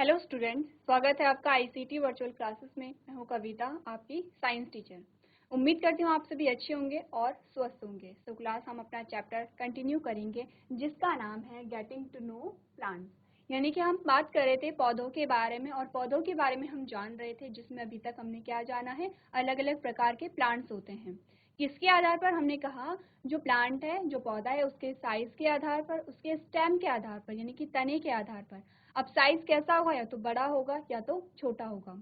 Hello students, स्वागत है आपका आईसीटी वर्चुअल क्लासेस में। मैं हूं कविता, आपकी साइंस टीचर। उम्मीद करती हूं आप सभी अच्छे होंगे और स्वस्थ होंगे। तो क्लास हम अपना चैप्टर कंटिन्यू करेंगे जिसका नाम है गेटिंग टू नो प्लांट्स, यानी कि हम बात कर रहे थे पौधों के बारे में और पौधों के बारे में हम जान रहे थे, जिसमें अभी तक हमने क्या जाना है, अलग अलग प्रकार के प्लांट्स होते हैं। किसके आधार पर? हमने कहा जो प्लांट है, जो पौधा है, उसके साइज के आधार पर, उसके स्टेम के आधार पर, यानी कि तने के आधार पर। अब साइज कैसा होगा, या तो बड़ा होगा या तो छोटा होगा।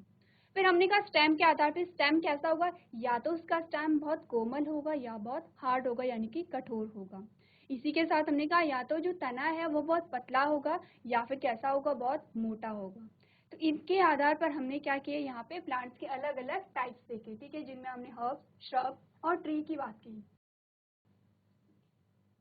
फिर हमने कहा स्टेम के आधार पर स्टेम कैसा होगा, या तो उसका स्टेम बहुत कोमल होगा या बहुत हार्ड होगा, यानी कि कठोर होगा। इसी के साथ हमने कहा या तो जो तना है वो बहुत पतला होगा या फिर कैसा होगा, बहुत मोटा होगा। तो इनके आधार पर हमने क्या किया, यहाँ पे प्लांट्स के अलग अलग टाइप्स देखे, ठीक है, जिनमें हमने हर्ब, श्रब और ट्री की बात की।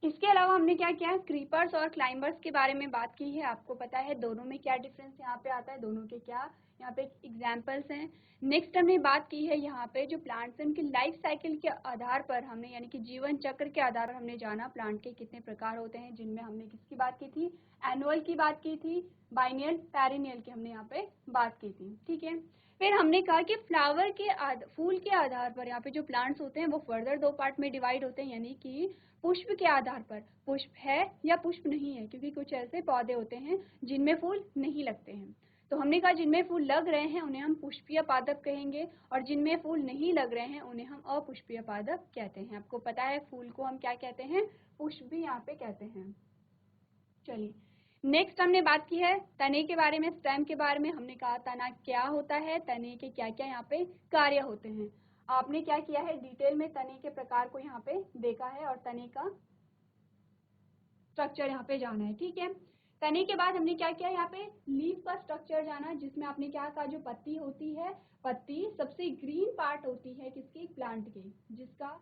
इसके अलावा हमने क्या किया, क्रीपर्स और क्लाइंबर्स के बारे में बात की है। आपको पता है दोनों में क्या डिफरेंस यहाँ पे आता है, दोनों के क्या यहाँ पे एग्जाम्पल्स हैं। नेक्स्ट हमने बात की है यहाँ पे जो प्लांट्स हैं उनकी लाइफ साइकिल के आधार पर हमने, यानी कि जीवन चक्र के आधार पर हमने जाना प्लांट के कितने प्रकार होते हैं, जिनमें हमने किसकी बात की थी, एनुअल की बात की थी, बाइनियल, पेरिनियल की हमने यहाँ पे बात की थी, ठीक है। फिर हमने कहा कि फ्लावर के फूल के आधार पर यहाँ पे जो प्लांट्स होते हैं वो फर्दर दो पार्ट में डिवाइड होते हैं, यानी कि पुष्प के आधार पर, पुष्प है या पुष्प नहीं है, क्योंकि कुछ ऐसे पौधे होते हैं जिनमें फूल नहीं लगते हैं। तो हमने कहा जिनमें फूल लग रहे हैं उन्हें हम पुष्पीय पादप कहेंगे, और जिनमें फूल नहीं लग रहे हैं उन्हें हम अपुष्पीय पादप कहते हैं। आपको पता है फूल को हम क्या कहते हैं, पुष्प भी यहाँ पे कहते हैं। चलिए नेक्स्ट हमने बात की है तने के बारे में, स्टेम के बारे में। हमने कहा तना क्या होता है, तने के क्या क्या यहाँ पे कार्य होते हैं। आपने क्या किया है, डिटेल में तने के प्रकार को यहाँ पे देखा है और तने का स्ट्रक्चर यहाँ पे जाना है, ठीक है। तने के बाद हमने क्या किया, यहाँ पे लीफ का स्ट्रक्चर जाना, जिसमें आपने क्या कहा, जो पत्ती होती है, पत्ती सबसे ग्रीन पार्ट होती है किसकी, प्लांट की, जिसका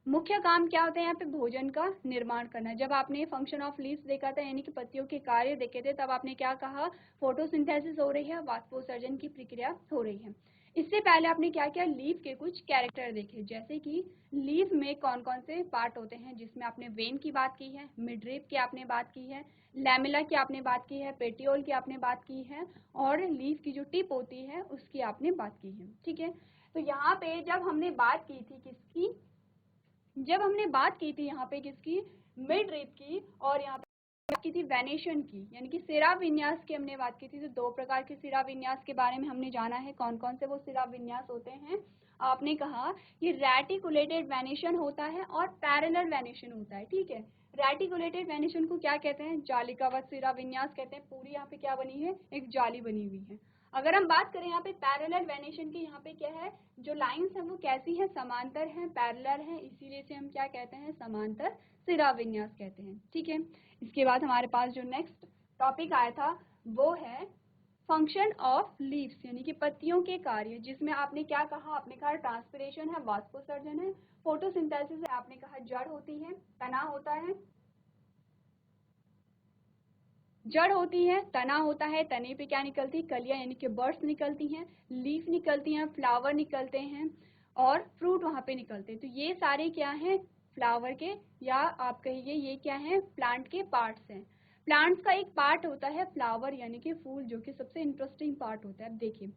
मुख्य काम क्या होता है, यहाँ पे भोजन का निर्माण करना। जब आपने फंक्शन ऑफ लीव्स देखा था, यानी कि पत्तियों के कार्य देखे थे, तब आपने क्या कहा, फोटोसिंथेसिस हो रही है, वाष्पोत्सर्जन की प्रक्रिया हो रही है। इससे पहले आपने क्या किया, लीफ के कुछ कैरेक्टर देखे, जैसे कि लीफ में कौन कौन से पार्ट होते हैं, जिसमें आपने वेन की बात की है, मिडरिप की आपने बात की है, लैमेला की आपने बात की है, पेटियोल की आपने बात की है, और लीफ की जो टिप होती है उसकी आपने बात की है, ठीक है। तो यहाँ पे जब हमने बात की थी किसकी, जब हमने बात की थी यहाँ पे किसकी, मिड रिप की, और यहाँ पे बात की थी वेनेशन की, यानी कि सिरा विन्यास की हमने बात की थी। तो दो प्रकार के सिरा विन्यास के बारे में हमने जाना है, कौन कौन से वो सिरा विन्यास होते हैं। आपने कहा कि रेटिकुलेटेड वेनेशन होता है और पैरेलल वेनेशन होता है, ठीक है। रेटिकुलेटेड वेनेशन को क्या कहते हैं, जालिकावत सिरा विन्यास कहते हैं। पूरी यहाँ पे क्या बनी है, एक जाली बनी हुई है। अगर हम बात करें यहाँ पे पैरेलल वेनेशन की, यहाँ पे क्या है, जो लाइंस हैं वो कैसी हैं, समांतर हैं, पैरेलल हैं, इसीलिए से हम क्या कहते हैं, समांतर सिरा विन्यास कहते हैं, ठीक है। इसके बाद हमारे पास जो नेक्स्ट टॉपिक आया था वो है फंक्शन ऑफ लीव्स, यानी कि पत्तियों के कार्य, जिसमें आपने क्या कहा, आपने कहा ट्रांसपिरेशन है, वाष्पोत्सर्जन है, फोटोसिंथेसिस है, आपने कहा जड़ होती है, तना होता है, जड़ होती है, तना होता है, तने पे क्या निकलती है, कलियां यानी कि बर्ड्स निकलती हैं, लीफ निकलती हैं, फ्लावर निकलते हैं और फ्रूट वहां पे निकलते हैं। तो ये सारे क्या हैं, फ्लावर के, या आप कहिए ये क्या है, प्लांट के पार्ट्स हैं। प्लांट्स का एक पार्ट होता है फ्लावर, यानी कि फूल, जो कि सबसे इंटरेस्टिंग पार्ट होता है। अब देखिए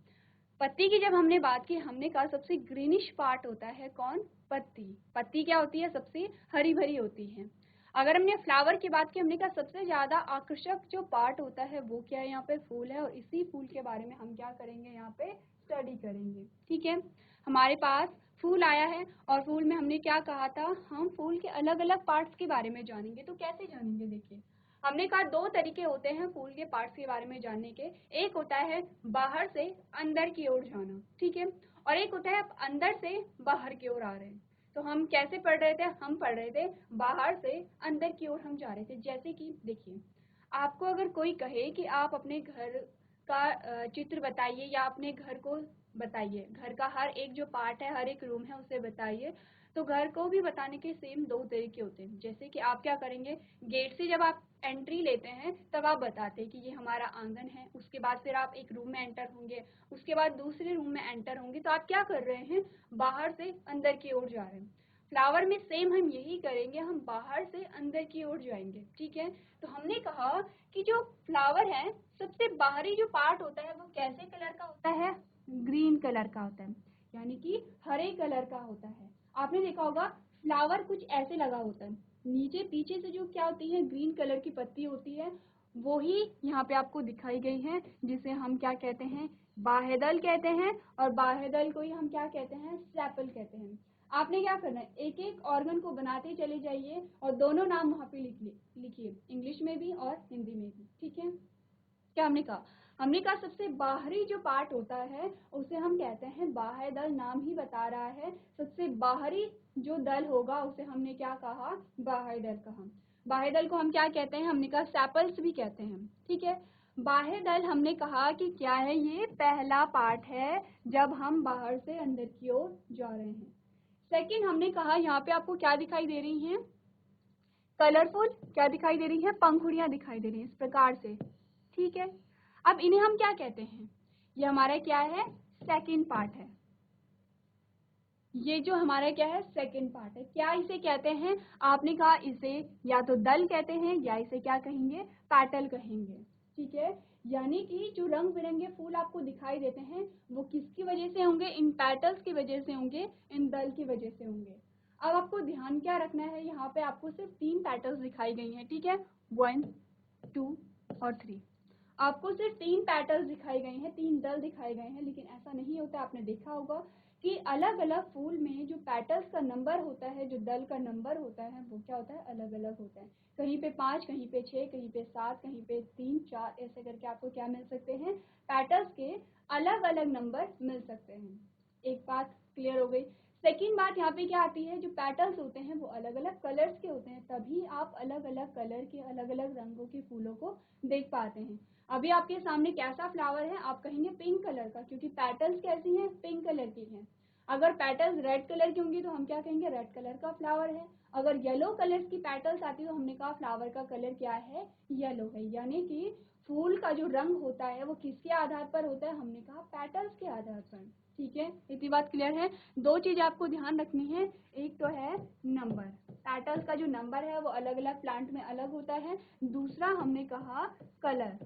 पत्ती की जब हमने बात की, हमने कहा सबसे ग्रीनिश पार्ट होता है कौन, पत्ती। पत्ती क्या होती है, सबसे हरी भरी होती है। अगर हमने फ्लावर की बात की, हमने कहा सबसे ज्यादा आकर्षक जो पार्ट होता है वो क्या है, यहाँ पे फूल है, और इसी फूल के बारे में हम क्या करेंगे, यहाँ पे स्टडी करेंगे, ठीक है। हमारे पास फूल आया है और फूल में हमने क्या कहा था, हम फूल के अलग अलग पार्ट्स के बारे में जानेंगे। तो कैसे जानेंगे, देखिए हमने कहा दो तरीके होते हैं फूल के पार्ट्स के बारे में जानने के। एक होता है बाहर से अंदर की ओर जाना, ठीक है, और एक होता है अंदर से बाहर की ओर आ रहे हैं। तो हम कैसे पढ़ रहे थे, हम पढ़ रहे थे बाहर से अंदर की ओर हम जा रहे थे। जैसे कि देखिए आपको अगर कोई कहे कि आप अपने घर का चित्र बताइए, या अपने घर को बताइए, घर का हर एक जो पार्ट है, हर एक रूम है उसे बताइए, तो घर को भी बताने के सेम दो तरीके होते हैं। जैसे कि आप क्या करेंगे, गेट से जब आप एंट्री लेते हैं तब आप बताते हैं कि ये हमारा आंगन है, उसके बाद फिर आप एक रूम में एंटर होंगे, उसके बाद दूसरे रूम में एंटर होंगे, तो आप क्या कर रहे हैं, बाहर से अंदर की ओर जा रहे हैं। फ्लावर में सेम हम यही करेंगे, हम बाहर से अंदर की ओर जाएंगे, ठीक है। तो हमने कहा कि जो फ्लावर है सबसे बाहरी जो पार्ट होता है वो कैसे कलर का होता है, ग्रीन कलर का होता है, यानी कि हरे कलर का होता है। आपने देखा होगा फ्लावर कुछ ऐसे लगा होता है, नीचे पीछे से जो क्या होती है ग्रीन कलर की पत्ती होती है, वो ही यहाँ पे आपको दिखाई गई है, जिसे हम क्या कहते हैं, बाहेदल कहते हैं, और बाहेदल को ही हम क्या कहते हैं, सेपल कहते हैं। आपने क्या करना है, एक एक ऑर्गन को बनाते चले जाइए और दोनों नाम वहाँ पे लिखिए, इंग्लिश में भी और हिंदी में भी, ठीक है। क्या हमने कहा सबसे बाहरी जो पार्ट होता है उसे हम कहते हैं बाह्यदल, नाम ही बता रहा है, सबसे बाहरी जो दल होगा उसे हमने क्या कहा, बाह्यदल कहा। बाह्यदल को हम क्या कहते हैं, हमने कहा सेपल्स भी कहते हैं, ठीक है। बाह्यदल हमने कहा कि क्या है, ये पहला पार्ट है जब हम बाहर से अंदर की ओर जा रहे हैं। सेकंड हमने कहा यहाँ पे आपको क्या दिखाई दे रही हैं, कलरफुल क्या दिखाई दे रही है, पंखुड़ियां दिखाई दे रही हैं इस प्रकार से, ठीक है। अब इन्हें हम क्या कहते हैं, ये हमारा क्या है, सेकंड पार्ट है, ये जो हमारा क्या है सेकंड पार्ट है। क्या इसे कहते हैं, आपने कहा इसे या तो दल कहते हैं या इसे क्या कहेंगे, पैटल कहेंगे, ठीक है। यानी कि जो रंग बिरंगे फूल आपको दिखाई देते हैं वो किसकी वजह से होंगे, इन पैटल्स की वजह से होंगे, इन दल की वजह से होंगे। अब आपको ध्यान क्या रखना है, यहाँ पे आपको सिर्फ 3 पैटल्स दिखाई गई हैं, ठीक है, 1 2 और 3, आपको सिर्फ 3 पैटल्स दिखाई गए हैं, 3 दल दिखाए गए हैं, लेकिन ऐसा नहीं होता। आपने देखा होगा कि अलग अलग फूल में जो पैटल्स का नंबर होता है, जो दल का नंबर होता है, वो क्या होता है, अलग अलग होता है। कहीं पे 5, कहीं पे 6, कहीं पे 7, कहीं पे 3 4, ऐसे करके आपको क्या मिल सकते हैं, पैटल्स के अलग अलग नंबर मिल सकते हैं। एक बात क्लियर हो गई। सेकेंड बात यहाँ पे क्या आती है, जो पैटल्स होते हैं वो अलग अलग कलर्स के होते हैं, तभी आप अलग अलग कलर के अलग अलग रंगों के फूलों को देख पाते हैं। अभी आपके सामने कैसा फ्लावर है, आप कहेंगे पिंक कलर का, क्योंकि पैटल्स कैसी हैं, पिंक कलर की हैं। अगर पैटल्स रेड कलर की होंगी तो हम क्या कहेंगे, रेड कलर का फ्लावर है। अगर येलो कलर की पैटल्स आती तो हमने कहा फ्लावर का कलर क्या है, येलो है। यानी कि फूल का जो रंग होता है वो किसके आधार पर होता है, हमने कहा पैटल्स के आधार पर, ठीक है। इतनी बात क्लियर है। 2 चीज आपको ध्यान रखनी है, एक तो है नंबर, पैटल्स का जो नंबर है वो अलग अलग प्लांट में अलग होता है, दूसरा हमने कहा कलर,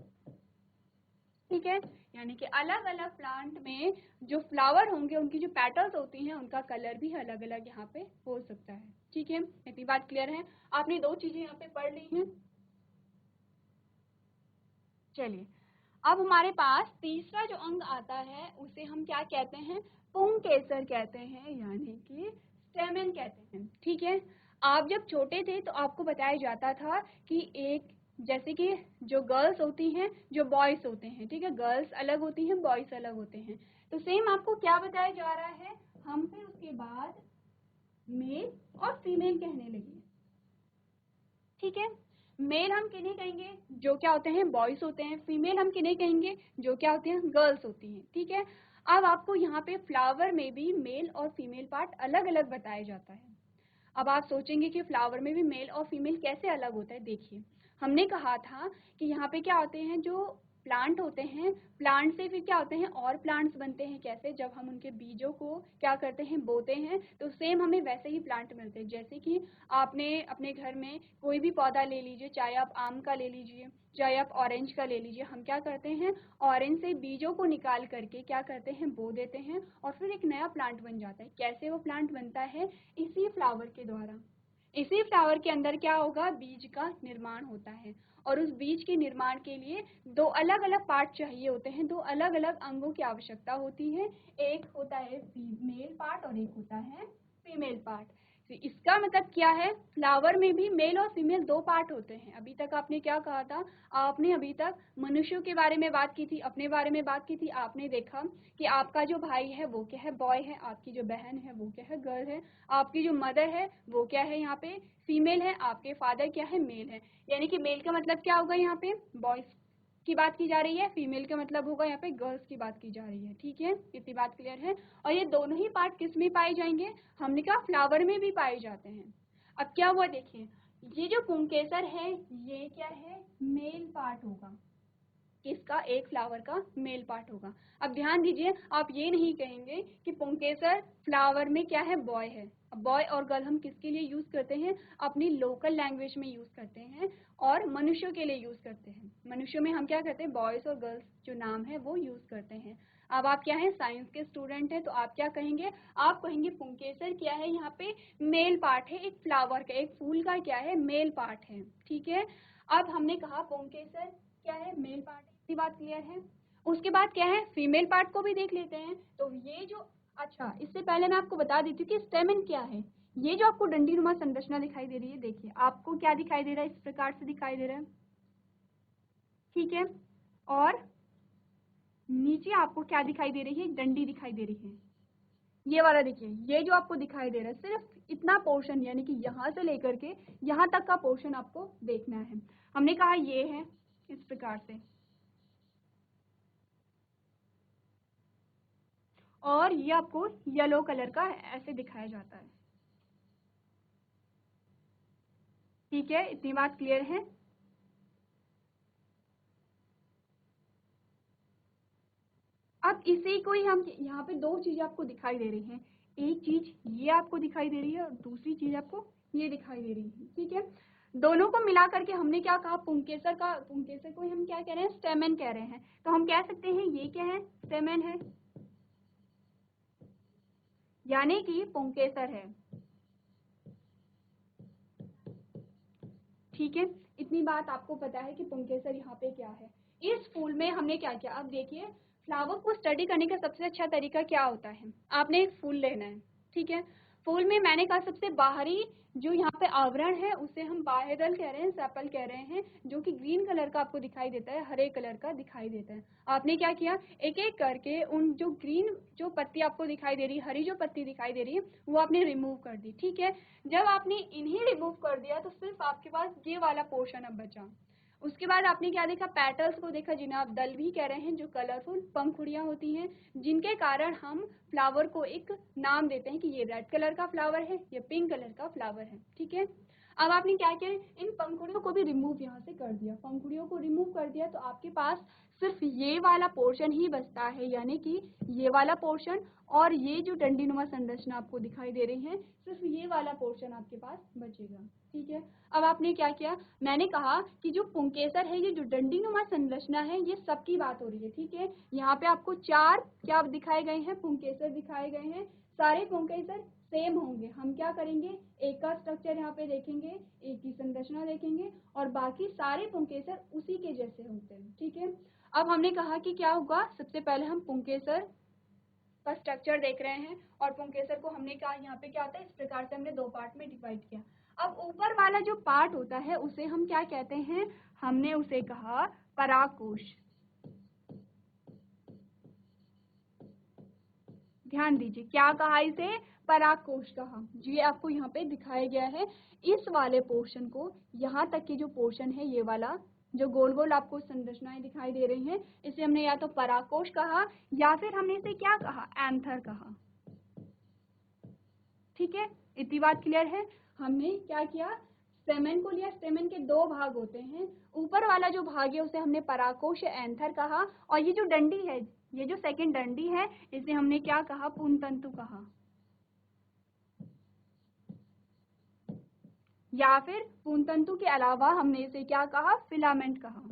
ठीक है। यानी कि अलग अलग प्लांट में जो फ्लावर होंगे उनकी जो पेटल्स होती हैं उनका कलर भी अलग अलग यहाँ पे हो सकता है, ठीक है। इतनी बात क्लियर है। आपने 2 चीजें यहाँ पे पढ़ ली हैं। चलिए अब हमारे पास तीसरा जो अंग आता है उसे हम क्या कहते हैं, पुंकेसर कहते हैं, यानी कि स्टेमेन कहते हैं, ठीक है। आप जब छोटे थे तो आपको बताया जाता था कि एक, जैसे कि जो गर्ल्स होती हैं, जो बॉयज होते हैं, ठीक है, गर्ल्स अलग होती हैं, बॉयज अलग होते हैं, तो सेम आपको क्या बताया जा रहा है, हम फिर उसके बाद मेल और फीमेल कहने लगे, ठीक है। मेल हम किन्हें कहेंगे, जो क्या होते हैं बॉयज होते हैं, फीमेल हम किन्हें कहेंगे, जो क्या होते हैं गर्ल्स होती हैं, ठीक है। अब आपको यहाँ पे फ्लावर में भी मेल और फीमेल पार्ट अलग अलग बताया जाता है। अब आप सोचेंगे कि फ्लावर में भी मेल और फीमेल कैसे अलग होता है, देखिए हमने कहा था कि यहाँ पे क्या होते हैं, जो प्लांट होते हैं, प्लांट से फिर क्या होते हैं और प्लांट्स बनते हैं, कैसे, जब हम उनके बीजों को क्या करते हैं, बोते हैं, तो सेम हमें वैसे ही प्लांट मिलते हैं। जैसे कि आपने अपने घर में कोई भी पौधा ले लीजिए, चाहे आप आम का ले लीजिए, चाहे आप ऑरेंज का ले लीजिए, हम क्या करते हैं, ऑरेंज से बीजों को निकाल करके क्या करते हैं, बो देते हैं और फिर एक नया प्लांट बन जाता है। कैसे वो प्लांट बनता है, इसी फ्लावर के द्वारा। इसी फ्लावर के अंदर क्या होगा, बीज का निर्माण होता है, और उस बीज के निर्माण के लिए 2 अलग अलग पार्ट चाहिए होते हैं, 2 अलग अलग अंगों की आवश्यकता होती है। एक होता है मेल पार्ट और एक होता है फीमेल पार्ट। तो इसका मतलब क्या है, फ्लावर में भी मेल और फीमेल 2 पार्ट होते हैं। अभी तक आपने क्या कहा था, आपने अभी तक मनुष्यों के बारे में बात की थी, अपने बारे में बात की थी, आपने देखा कि आपका जो भाई है वो क्या है, बॉय है, आपकी जो बहन है वो क्या है, गर्ल है, आपकी जो मदर है वो क्या है, यहाँ पे फीमेल है, आपके फादर क्या है, मेल है। यानी कि मेल का मतलब क्या होगा, यहाँ पे बॉयज की बात की जा रही है, फीमेल का मतलब होगा यहाँ पे गर्ल्स की बात की जा रही है, ठीक है। इतनी बात क्लियर है। और ये दोनों ही पार्ट किस में पाए जाएंगे, हमने कहा फ्लावर में भी पाए जाते हैं। अब क्या हुआ, देखिए ये जो पुंकेसर है ये क्या है, मेल पार्ट होगा, किसका, एक फ्लावर का मेल पार्ट होगा। अब ध्यान दीजिए, आप ये नहीं कहेंगे कि पुंकेसर फ्लावर में क्या है, बॉय है। बॉय और गर्ल हम किसके लिए यूज करते हैं, अपनी लोकल लैंग्वेज में यूज करते हैं और मनुष्यों के लिए यूज करते हैं। मनुष्यों में हम क्या करते हैं, बॉयज और गर्ल्स जो नाम है वो यूज करते हैं। अब आप क्या है, साइंस के स्टूडेंट हैं, तो आप क्या कहेंगे, आप कहेंगे पुंकेसर क्या है, यहाँ पे मेल पार्ट है, एक फ्लावर का, एक फूल का क्या है, मेल पार्ट है। ठीक है, अब हमने कहा पुंकेसर क्या है, मेल पार्ट है, इतनी बात क्लियर है। उसके बाद क्या है, फीमेल पार्ट को भी देख लेते हैं। तो ये जो, अच्छा इससे पहले मैं आपको बता देती हूँ कि स्टेमन क्या है। ये जो आपको डंडी नुमा संरचना दिखाई दे रही है, देखिए आपको क्या दिखाई दे रहा है, इस प्रकार से दिखाई दे रहा है। ठीक है, और नीचे आपको क्या दिखाई दे रही है, डंडी दिखाई दे रही है। ये वाला देखिए, ये जो आपको दिखाई दे रहा है, सिर्फ इतना पोर्शन, यानी कि यहाँ से लेकर के यहाँ तक का पोर्शन आपको देखना है। हमने कहा ये है इस प्रकार से, और ये आपको येलो कलर का ऐसे दिखाया जाता है। ठीक है, इतनी बात क्लियर है। अब इसी को ही हम, यहाँ पे दो चीजें आपको दिखाई दे रही हैं, एक चीज ये आपको दिखाई दे रही है और दूसरी चीज आपको ये दिखाई दे रही है। ठीक है, दोनों को मिला करके हमने क्या कहा, पुंकेसर का, पुंकेसर को हम क्या कह रहे हैं, स्टेमेन कह रहे हैं। तो हम कह सकते हैं ये क्या है, स्टेमेन है, यानी कि पुंकेसर है। ठीक है, इतनी बात आपको पता है कि पुंकेसर यहाँ पे क्या है। इस फूल में हमने क्या किया, अब देखिए फ्लावर को स्टडी करने का सबसे अच्छा तरीका क्या होता है, आपने एक फूल लेना है। ठीक है, फूल में मैंने कहा सबसे बाहरी जो यहाँ पे आवरण है उसे हम बाहेदल कह रहे हैं, सेपल कह रहे हैं, जो कि ग्रीन कलर का आपको दिखाई देता है, हरे कलर का दिखाई देता है। आपने क्या किया, एक एक करके उन जो ग्रीन जो पत्ती आपको दिखाई दे रही है, हरी जो पत्ती दिखाई दे रही है, वो आपने रिमूव कर दी। ठीक है, जब आपने इन्हें रिमूव कर दिया तो सिर्फ आपके पास ये वाला पोर्शन अब बचा। उसके बाद आपने क्या देखा, पेटल्स को देखा, जिन्हें आप दल भी कह रहे हैं, जो कलरफुल पंखुड़ियां होती हैं, जिनके कारण हम फ्लावर को एक नाम देते हैं कि ये रेड कलर का फ्लावर है, ये पिंक कलर का फ्लावर है। ठीक है, अब आपने क्या किया, इन पंखुड़ियों को भी रिमूव यहाँ से कर दिया, पंखुड़ियों को रिमूव कर दिया, तो आपके पास सिर्फ ये वाला पोर्शन ही बचता है, यानी कि ये वाला पोर्शन और ये जो डंडी नुमा संरचना आपको दिखाई दे रही है, सिर्फ ये वाला पोर्शन आपके पास बचेगा। ठीक है, अब आपने क्या किया, मैंने कहा कि जो पुंकेसर है, ये जो डंडी नुमा संरचना है, ये सबकी बात हो रही है। ठीक है, यहाँ पे आपको चार क्या दिखाए गए हैं, पुंकेसर दिखाए गए हैं। सारे पुंकेसर सेम होंगे। हम क्या करेंगे, एक का स्ट्रक्चर यहाँ पे देखेंगे, एक की संरचना देखेंगे, और बाकी सारे पुंकेसर उसी के जैसे होते हैं। ठीक है, अब हमने कहा कि क्या होगा, सबसे पहले हम पुंकेसर का स्ट्रक्चर देख रहे हैं, और पुंकेसर को हमने कहा यहाँ पे क्या होता है, इस प्रकार से हमने दो पार्ट में डिवाइड किया। अब ऊपर वाला जो पार्ट होता है उसे हम क्या कहते हैं, हमने उसे कहा परागकोश। ध्यान दीजिए, क्या कहा इसे, परागकोश कहा। ये आपको यहाँ पे दिखाया गया है, इस वाले पोर्शन को, यहाँ तक की जो पोर्शन है, ये वाला जो गोल गोल आपको संरचनाएं दिखाई दे रही हैं, इसे हमने या तो परागकोश कहा, या फिर हमने इसे क्या कहा, एंथर कहा। ठीक है, इतनी बात क्लियर है। हमने क्या किया, स्टेमेन को लिया, स्टेमेन के दो भाग होते हैं, ऊपर वाला जो भाग है उसे हमने परागकोश एंथर कहा, और ये जो डंडी है, ये जो सेकंड डंडी है, इसे हमने क्या कहा, पुंतंतु कहा, या फिर पुंतंतु के अलावा हमने इसे क्या कहा, फिलामेंट कहा।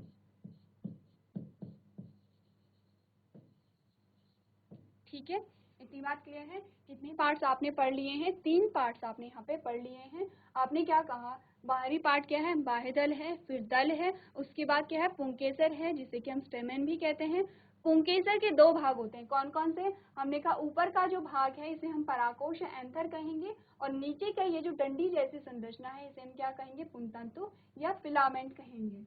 ठीक है, इतनी बात क्लियर है। कितने पार्ट्स आपने पढ़ लिए हैं, तीन पार्ट्स आपने यहाँ पे पढ़ लिए हैं। आपने क्या कहा, बाहरी पार्ट क्या है, बाह्यदल है, फिर दल है, उसके बाद क्या है, पुंकेसर है, जिसे कि हम स्टेमेन भी कहते हैं। पुंकेसर के दो भाग होते हैं, कौन कौन से, हमने कहा ऊपर का जो भाग है इसे हम परागकोश एंथर कहेंगे, और नीचे का ये जो डंडी जैसी संरचना है इसे हम क्या कहेंगे, पुंतंतु या फिलामेंट कहेंगे।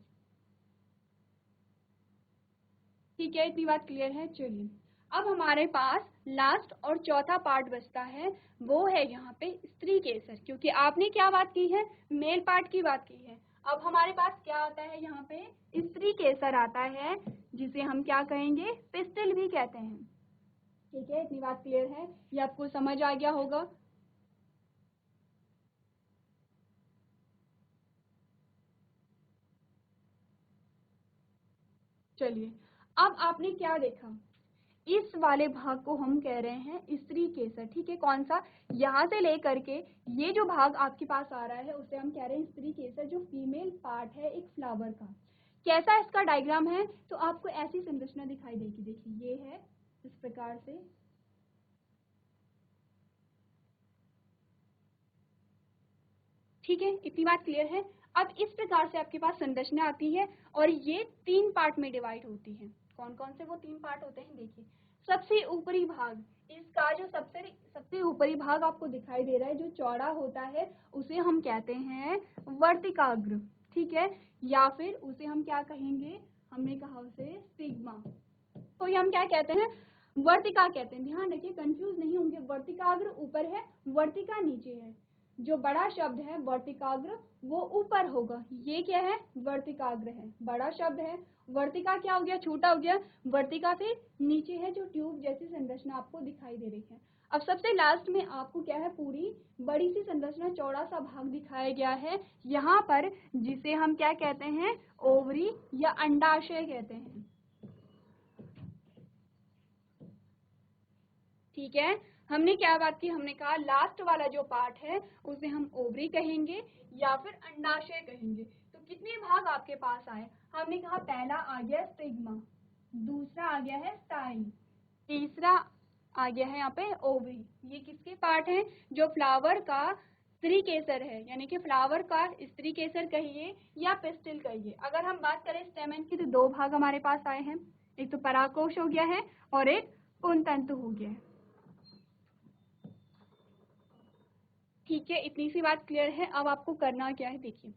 ठीक है, इतनी बात क्लियर है। चलिए, अब हमारे पास लास्ट और चौथा पार्ट बचता है, वो है यहाँ पे स्त्री केसर, क्योंकि आपने क्या बात की है, मेल पार्ट की बात की है। अब हमारे पास क्या आता है, यहाँ पे स्त्री केसर आता है, जिसे हम क्या कहेंगे, पिस्टल भी कहते हैं। ठीक है, इतनी बात क्लियर है, ये आपको समझ आ गया होगा। चलिए, अब आपने क्या देखा, इस वाले भाग को हम कह रहे हैं स्त्री केसर, ठीक है। कौन सा, यहाँ से लेकर के ये जो भाग आपके पास आ रहा है उसे हम कह रहे हैं स्त्री केसर, जो फीमेल पार्ट है एक फ्लावर का। कैसा इसका डायग्राम है, तो आपको ऐसी संरचना दिखाई देगी, देखिए ये है इस प्रकार से, ठीक है। इतनी बात क्लियर है। अब इस प्रकार से आपके पास संरचना आती है और ये 3 पार्ट में डिवाइड होती है। कौन कौन से वो 3 पार्ट होते हैं, देखिए। सबसे ऊपरी भाग, इसका जो सबसे ऊपरी भाग आपको दिखाई दे रहा है, जो चौड़ा होता है, उसे हम कहते हैं वर्तिकाग्र, ठीक है। या फिर उसे हम क्या कहेंगे, हमने कहा उसे स्टिग्मा, तो ये हम क्या कहते हैं, वर्तिका कहते हैं। ध्यान रखिए, कंफ्यूज नहीं होंगे, वर्तिकाग्र ऊपर है, वर्तिका नीचे है। जो बड़ा शब्द है वर्तिकाग्र वो ऊपर होगा, ये क्या है, वर्तिकाग्र है, बड़ा शब्द है। वर्तिका क्या हो गया, छोटा हो गया, वर्तिका फिर नीचे है, जो ट्यूब जैसी संरचना आपको दिखाई दे रही है। अब सबसे लास्ट में आपको क्या है, पूरी बड़ी सी संरचना, चौड़ा सा भाग दिखाया गया है यहाँ पर, जिसे हम क्या कहते हैं, ओवरी या अंडाशय कहते हैं, ठीक है। हमने क्या बात की, हमने कहा लास्ट वाला जो पार्ट है उसे हम ओवरी कहेंगे या फिर अंडाशय कहेंगे। तो कितने भाग आपके पास आए, हमने कहा पहला आ गया स्टिग्मा, दूसरा आ गया है स्टाइल, तीसरा आ गया है यहाँ पे ओवरी। ये किसके पार्ट हैं, जो फ्लावर का स्त्री केसर है, यानी कि फ्लावर का स्त्री केसर कहिए या पिस्टिल कहिए। अगर हम बात करें स्टेमन की, तो 2 भाग हमारे पास आए हैं, एक तो परागकोश हो गया है और एक पुंतंतु हो गया है, ठीक है। इतनी सी बात क्लियर है। अब आपको करना क्या है, देखिए,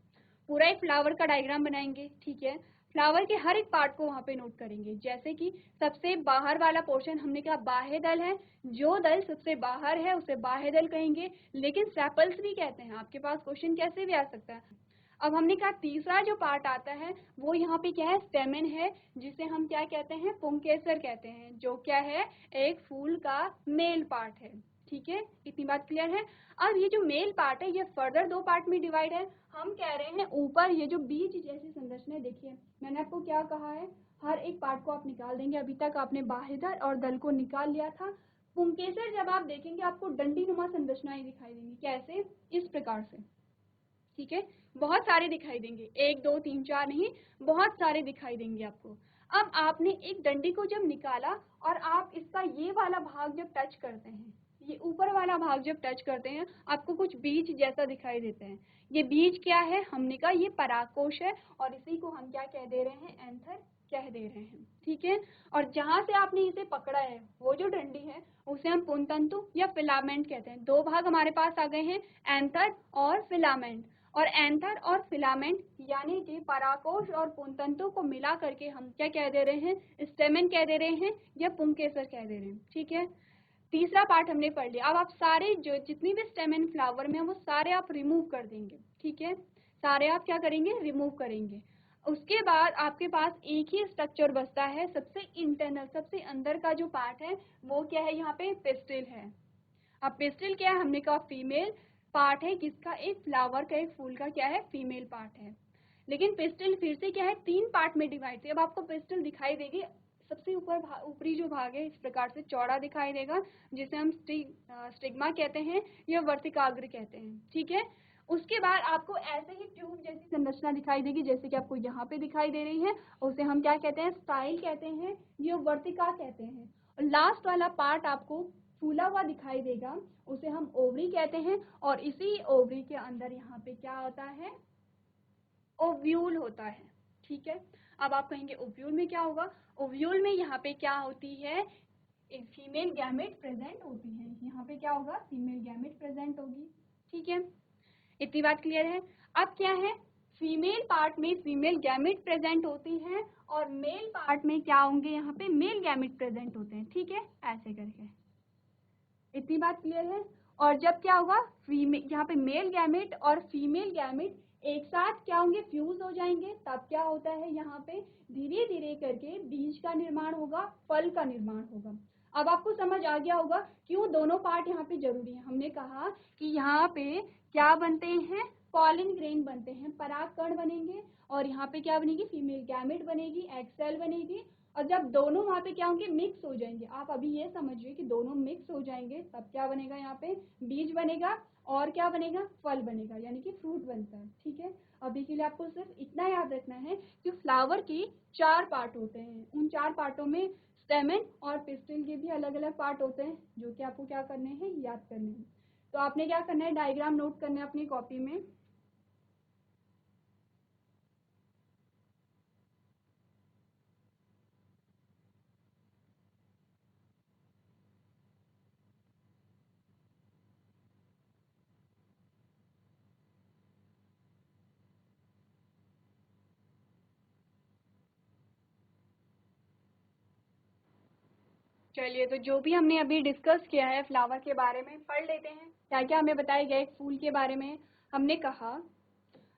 पूरा एक फ्लावर का डायग्राम बनाएंगे, ठीक है। फ्लावर के हर एक पार्ट को वहां पे नोट करेंगे, जैसे कि सबसे बाहर वाला पोर्शन हमने कहा बाह्य दल है, जो दल सबसे बाहर है उसे बाह्य दल कहेंगे, लेकिन सेपल्स भी कहते हैं। आपके पास क्वेश्चन कैसे भी आ सकता है। अब हमने कहा तीसरा जो पार्ट आता है वो यहाँ पे क्या है, स्टेमन है, जिसे हम क्या कहते हैं, पुंकेसर कहते हैं, जो क्या है, एक फूल का मेल पार्ट है, ठीक है। इतनी बात क्लियर है। अब ये जो मेल पार्ट है ये फर्दर 2 पार्ट में डिवाइड है। हम कह रहे हैं ऊपर ये जो बीज जैसी संरचना है, देखिए मैंने आपको क्या कहा है, हर एक पार्ट को आप निकाल देंगे। अभी तक आपने बाह्य दल और दल को निकाल लिया था। पुंकेसर जब आप देखेंगे आपको डंडी नुमा संरचनाएं दिखाई देंगी, कैसे, इस प्रकार से, ठीक है। बहुत सारे दिखाई देंगे, 1 2 3 4 नहीं, बहुत सारे दिखाई देंगे आपको। अब आपने एक डंडी को जब निकाला और आप इसका ये वाला भाग जब टच करते हैं, ये ऊपर वाला भाग जब टच करते हैं, आपको कुछ बीज जैसा दिखाई देते हैं। ये बीज क्या है, हमने कहा ये परागकोश है और इसी को हम क्या कह दे रहे हैं, एंथर कह दे रहे हैं, ठीक है। और जहां से आपने इसे पकड़ा है, वो जो डंडी है उसे हम पुंतंतु या फिलामेंट कहते हैं। 2 भाग हमारे पास आ गए हैं, एंथर और फिलामेंट। और एंथर और फिलामेंट यानी कि परागकोश और पुंतंतु को मिला करके हम क्या कह दे रहे हैं, स्टेमन कह दे रहे हैं या पुंकेसर कह दे रहे हैं, ठीक है। तीसरा पार्ट हमने पढ़ लिया। अब आप सारे जो जितनी भी स्टेमन फ्लावर में है वो सारे आप रिमूव कर देंगे, ठीक है। सारे आप क्या करेंगे, रिमूव करेंगे। उसके बाद आपके पास एक ही स्ट्रक्चर बचता है, सबसे इंटरनल, सबसे अंदर का जो पार्ट है वो क्या है, यहाँ पे पिस्टिल है। अब पिस्टिल क्या है, हमने कहा फीमेल पार्ट है, किसका, एक फ्लावर का, एक फूल का क्या है, फीमेल पार्ट है। लेकिन पिस्टिल फिर से क्या है, 3 पार्ट में डिवाइड है। अब आपको पिस्टिल दिखाई देगी, सबसे ऊपरी जो भाग है इस प्रकार से चौड़ा दिखाई देगा, जिसे हम स्टिग्मा कहते हैं या वर्तिकाग्र कहते हैं, ठीक है। उसके बाद आपको ऐसे ही ट्यूब जैसी संरचना दिखाई देगी, जैसे कि आपको यहाँ पे दिखाई दे रही है, उसे हम क्या कहते हैं, स्टाइल कहते हैं, ये वर्तिका कहते हैं। और लास्ट वाला पार्ट आपको फूला हुआ दिखाई देगा, उसे हम ओवरी कहते हैं। और इसी ओवरी के अंदर यहाँ पे क्या होता है, ओव्यूल होता है, ठीक है। अब आप कहेंगे ओव्यूल में क्या होगा, ओव्यूल में यहाँ पे क्या होती है, एक फीमेल गैमेट प्रेजेंट होती है। यहाँ पे क्या होगा, फीमेल गैमेट प्रेजेंट होगी, ठीक है। इतनी बात क्लियर है। अब क्या है, फीमेल पार्ट में फीमेल गैमेट प्रेजेंट होती है और मेल पार्ट में क्या होंगे, यहाँ पे मेल गैमेट प्रेजेंट होते हैं, ठीक है, ऐसे करके। इतनी बात क्लियर है। और जब क्या होगा, फीमेल यहाँ पे मेल गैमेट और फीमेल गैमेट एक साथ क्या होंगे, फ्यूज हो जाएंगे, तब क्या होता है, यहाँ पे धीरे धीरे करके बीज का निर्माण होगा, फल का निर्माण होगा। अब आपको समझ आ गया होगा क्यों दोनों पार्ट यहाँ पे जरूरी है। हमने कहा कि यहाँ पे क्या बनते हैं, पॉलन ग्रेन बनते हैं, परागकण बनेंगे, और यहाँ पे क्या बनेगी, फीमेल गैमेट बनेगी, एग सेल बनेगी। और जब दोनों वहाँ पे क्या होंगे, मिक्स हो जाएंगे, आप अभी ये समझिए कि दोनों मिक्स हो जाएंगे, तब क्या बनेगा, यहाँ पे बीज बनेगा, और क्या बनेगा, फल बनेगा, यानी कि फ्रूट बनता है। ठीक है, अभी के लिए आपको सिर्फ इतना याद रखना है कि फ्लावर की 4 पार्ट होते हैं, उन 4 पार्टों में स्टेमन और पिस्टिल के भी अलग अलग पार्ट होते हैं, जो कि आपको क्या करने हैं, याद करने हैं। तो आपने क्या करना है, डायग्राम नोट करना है अपनी कॉपी में। चलिए, तो जो भी हमने अभी डिस्कस किया है फ्लावर के बारे में, पढ़ लेते हैं क्या क्या हमें बताया गया एक फूल के बारे में। हमने कहा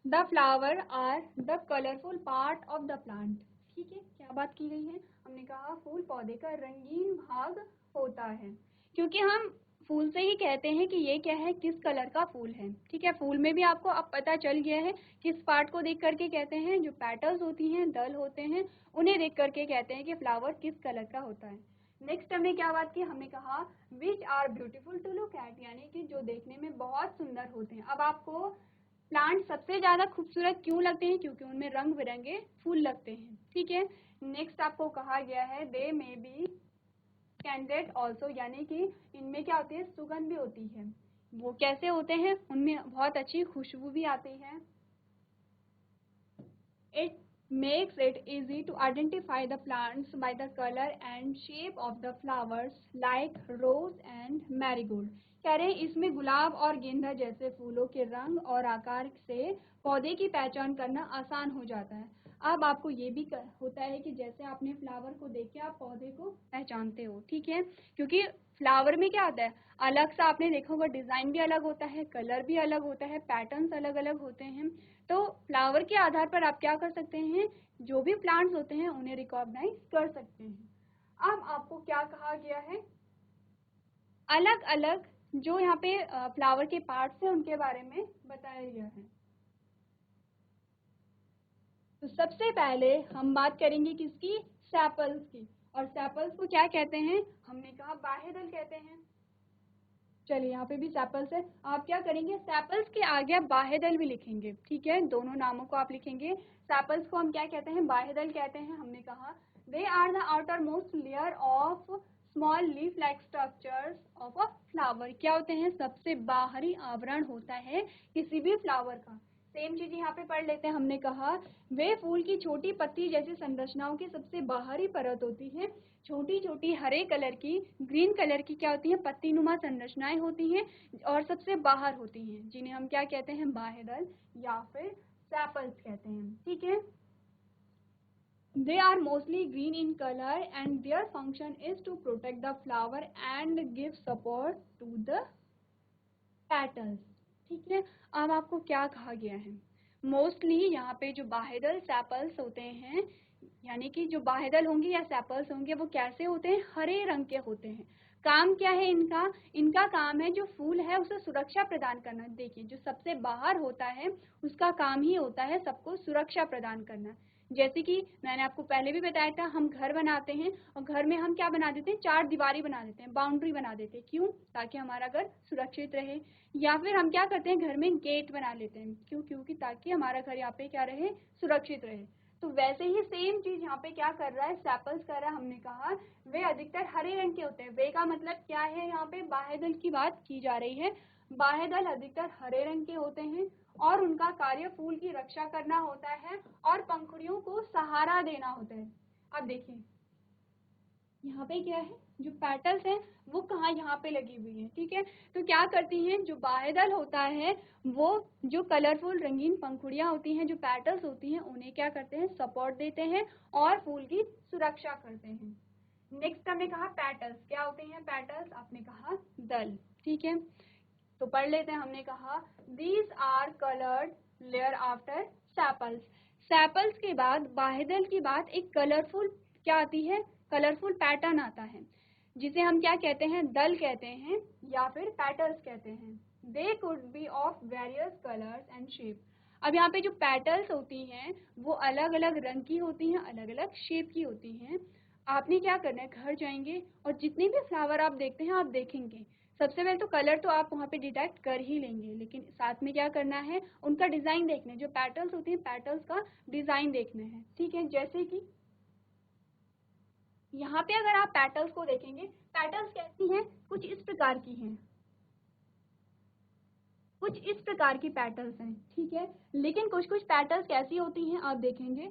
the flower are the colourful part of the plant. ठीक है, क्या बात की गई है, हमने कहा फूल पौधे का रंगीन भाग होता है, क्योंकि हम फूल से ही कहते हैं कि ये क्या है, किस कलर का फूल है। ठीक है, फूल में भी आपको अब पता चल गया है किस पार्ट को देख करके कहते हैं, जो पेटल्स होती हैं, दल होते हैं, उन्हें देख करके कहते हैं कि फ्लावर किस कलर का होता है। नेक्स्ट हमने क्या बात की, हमने कहा which are beautiful to look at, यानी कि जो देखने में बहुत सुंदर होते हैं। अब आपको प्लांट सबसे ज्यादा खूबसूरत क्यों लगते हैं, क्योंकि उनमें रंग बिरंगे फूल लगते हैं। ठीक है, नेक्स्ट आपको कहा गया है दे मे बी कैंडेड ऑल्सो, यानी कि इनमें क्या होती है, सुगंध भी होती है। वो कैसे होते हैं, उनमें बहुत अच्छी खुशबू भी आती है। It makes it easy to identify the plants by the color and shape of the flowers like rose and marigold। कह रहे हैं इसमें गुलाब और गेंदा जैसे फूलों के रंग और आकार से पौधे की पहचान करना आसान हो जाता है। अब आपको ये भी होता है कि जैसे आपने फ्लावर को देख के आप पौधे को पहचानते हो। ठीक है, क्योंकि फ्लावर में क्या होता है, अलग सा आपने देखा होगा, डिजाइन भी अलग होता है, कलर भी अलग होता है, पैटर्न्स अलग अलग होते हैं। तो फ्लावर के आधार पर आप क्या कर सकते हैं, जो भी प्लांट्स होते हैं उन्हें रिकॉग्नाइज कर सकते हैं। अब आपको क्या कहा गया है, अलग अलग जो यहाँ पे फ्लावर के पार्ट्स हैं उनके बारे में बताया गया है। तो सबसे पहले हम बात करेंगे किसकी, सेपल्स की। और सेपल्स को क्या कहते हैं, हमने कहा बाह्यदल कहते हैं। चलिए, यहाँ पे भी सेपल्स है, आप क्या करेंगे, सेपल्स के आगे आप बाह्यदल भी लिखेंगे। ठीक है, दोनों नामों को आप लिखेंगे। सेपल्स को हम क्या कहते हैं, बाह्यदल कहते हैं। हमने कहा they are the outermost layer of small leaf like structures of a flower. क्या होते हैं, सबसे बाहरी आवरण होता है किसी भी फ्लावर का। सेम चीज यहाँ पे पढ़ लेते हैं। हमने कहा वे फूल की छोटी पत्ती जैसी संरचनाओं की सबसे बाहरी परत होती है। छोटी छोटी हरे कलर की, ग्रीन कलर की क्या होती है, पत्ती नुमा संरचनाएं होती हैं और सबसे बाहर होती हैं, जिन्हें हम क्या कहते हैं, बाह्यदल या फिर सेपल्स कहते हैं। ठीक है, they are mostly green in color and their function is to protect the flower and give support to the petals। ठीक है, अब आपको क्या कहा गया है, मोस्टली यहाँ पे जो बाह्यदल सेपल्स होते हैं, यानी कि जो बाह्यदल होंगे या सेपल्स होंगे, वो कैसे होते हैं, हरे रंग के होते हैं। काम क्या है इनका, इनका काम है जो फूल है उसे सुरक्षा प्रदान करना। देखिए, जो सबसे बाहर होता है उसका काम ही होता है सबको सुरक्षा प्रदान करना। जैसे कि मैंने आपको पहले भी बताया था, हम घर बनाते हैं और घर में हम क्या बना देते हैं, 4 दीवारी बना देते हैं, बाउंड्री बना देते हैं। क्यों, ताकि हमारा घर सुरक्षित रहे। या फिर हम क्या करते हैं, घर में गेट बना लेते हैं। क्यों, क्योंकि ताकि हमारा घर यहाँ पे क्या रहे, सुरक्षित रहे। तो वैसे ही सेम चीज यहाँ पे क्या कर रहा है, सेपल्स कर रहा है। हमने कहा वे अधिकतर हरे रंग के होते हैं। वे का मतलब क्या है, यहाँ पे बाह्यदल की बात की जा रही है। बाह्यदल अधिकतर हरे रंग के होते हैं और उनका कार्य फूल की रक्षा करना होता है और पंखुड़ियों को सहारा देना होता है। अब देखिए, यहाँ पे क्या है, जो पेटल्स हैं वो कहाँ, यहाँ पे लगी हुई है। ठीक है, तो क्या करती हैं, जो बाह्यदल होता है वो जो कलरफुल रंगीन पंखुड़ियाँ होती हैं, जो पेटल्स होती हैं, उन्हें क्या करते हैं, सपोर्ट देते हैं और फूल की सुरक्षा करते हैं। नेक्स्ट हमने कहा पेटल्स, क्या होते हैं पेटल्स, आपने कहा दल। ठीक है, तो पढ़ लेते हैं। हमने कहा these are coloured layer after sepals. Sepals के बाद बाह्यदल के बाद एक कलरफुल क्या आती है, कलरफुल पैटर्न आता है, जिसे हम क्या कहते हैं, दल कहते हैं या फिर पेटल्स कहते हैं। They could be of various colours and shape. अब यहाँ पे जो पेटल्स होती हैं वो अलग अलग रंग की होती हैं, अलग अलग शेप की होती हैं। आपने क्या करना है, घर जाएंगे और जितने भी फ्लावर आप देखते हैं आप देखेंगे। सबसे पहले तो कलर तो आप वहाँ पे डिटेक्ट कर ही लेंगे, लेकिन साथ में क्या करना है, उनका डिज़ाइन देखना है। जो पेटल्स होती हैं पेटल्स का डिज़ाइन देखना है, ठीक है। जैसे कि यहाँ पे अगर आप पेटल्स को देखेंगे, पेटल्स कैसी हैं, कुछ इस प्रकार की हैं, कुछ इस प्रकार की पेटल्स हैं, ठीक है। लेकिन कुछ कुछ पेटल्स कैसी होती हैं आप देखेंगे,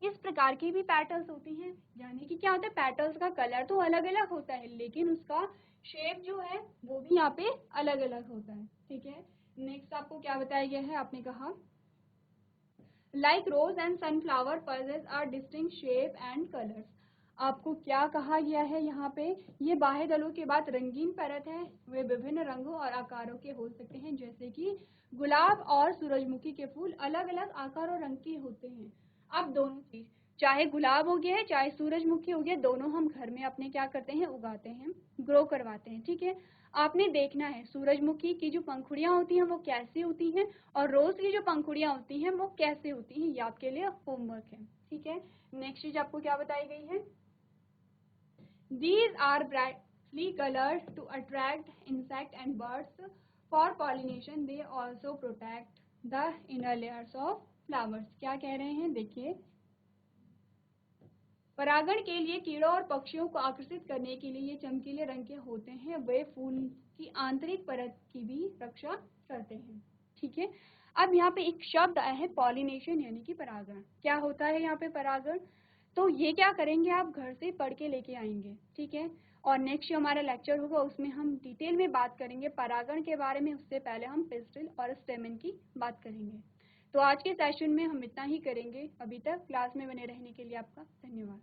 इस प्रकार की भी पेटल्स होती हैं। यानी कि क्या होता है, पेटल्स का कलर तो अलग अलग होता है लेकिन उसका शेप जो है वो भी यहाँ पे अलग अलग होता है, ठीक है। नेक्स्ट आपको क्या बताया गया है, आपने कहा like rose and sunflower possess are distinct shape and colours. आपको क्या कहा गया है यहाँ पे, ये बाह्य दलों के बाद रंगीन परत है, वे विभिन्न रंगों और आकारों के हो सकते हैं। जैसे कि गुलाब और सूरजमुखी के फूल अलग अलग आकार और रंग के होते हैं। अब दोनों चीज, चाहे गुलाब हो गया है चाहे सूरजमुखी हो गया, दोनों हम घर में अपने क्या करते हैं, उगाते हैं, ग्रो करवाते हैं, ठीक है। आपने देखना है सूरजमुखी की जो पंखुड़ियां होती हैं वो कैसी होती हैं और रोज की जो पंखुड़ियां होती हैं वो कैसे होती हैं, ये आपके लिए होमवर्क है, ठीक है। नेक्स्ट चीज आपको क्या बताई गई है, these are brightly colored to attract insect and birds for pollination. They also protect the inner layers of flowers. क्या कह रहे हैं, देखिए, परागण के लिए कीड़ों और पक्षियों को आकर्षित करने के लिए ये चमकीले रंग के होते हैं, वे फूल की आंतरिक परत की भी रक्षा करते हैं, ठीक है। अब यहाँ पे एक शब्द आया है पॉलिनेशन, यानी कि परागण। क्या होता है यहाँ पे परागण, तो ये क्या करेंगे, आप घर से पढ़ के लेके आएंगे, ठीक है। और नेक्स्ट जो हमारा लेक्चर होगा उसमें हम डिटेल में बात करेंगे परागण के बारे में। उससे पहले हम पिस्टिल और स्टेमन की बात करेंगे। तो आज के सेशन में हम इतना ही करेंगे। अभी तक क्लास में बने रहने के लिए आपका धन्यवाद।